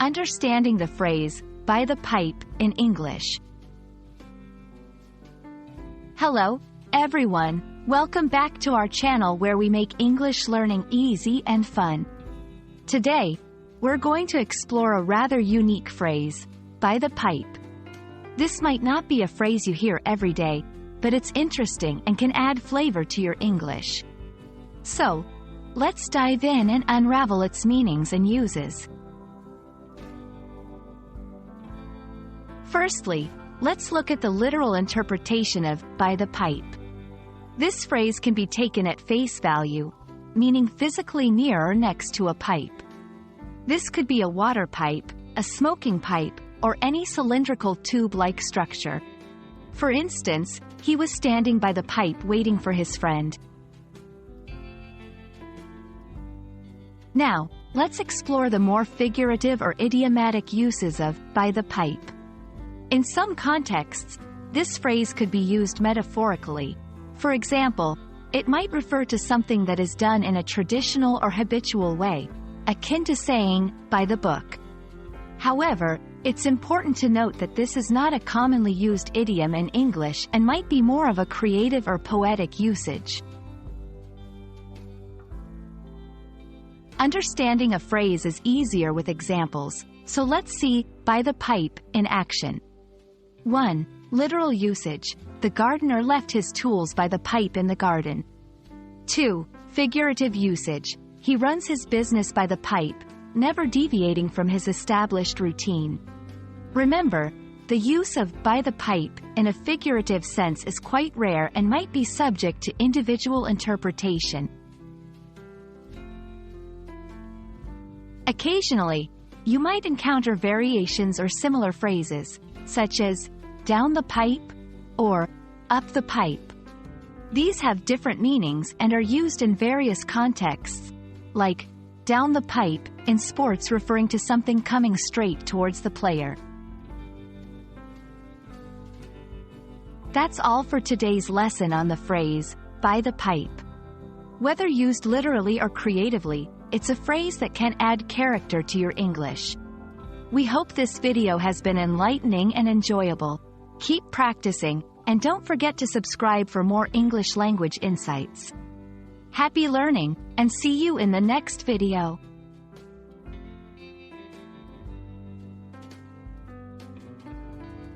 Understanding the phrase, by the pipe, in English. Hello, everyone. Welcome back to our channel where we make English learning easy and fun. Today, we're going to explore a rather unique phrase, by the pipe. This might not be a phrase you hear every day, but it's interesting and can add flavor to your English. So, let's dive in and unravel its meanings and uses. Firstly, let's look at the literal interpretation of by the pipe. This phrase can be taken at face value, meaning physically near or next to a pipe. This could be a water pipe, a smoking pipe, or any cylindrical tube-like structure. For instance, he was standing by the pipe waiting for his friend. Now, let's explore the more figurative or idiomatic uses of by the pipe. In some contexts, this phrase could be used metaphorically. For example, it might refer to something that is done in a traditional or habitual way, akin to saying, by the book. However, it's important to note that this is not a commonly used idiom in English and might be more of a creative or poetic usage. Understanding a phrase is easier with examples, so let's see by the pipe in action. 1. Literal usage. The gardener left his tools by the pipe in the garden. 2. Figurative usage. He runs his business by the pipe, never deviating from his established routine. Remember, the use of by the pipe in a figurative sense is quite rare and might be subject to individual interpretation. Occasionally, you might encounter variations or similar phrases, such as down the pipe or up the pipe. These have different meanings and are used in various contexts, like down the pipe in sports referring to something coming straight towards the player. That's all for today's lesson on the phrase, by the pipe. Whether used literally or creatively, it's a phrase that can add character to your English. We hope this video has been enlightening and enjoyable. Keep practicing, and don't forget to subscribe for more English language insights. Happy learning, and see you in the next video.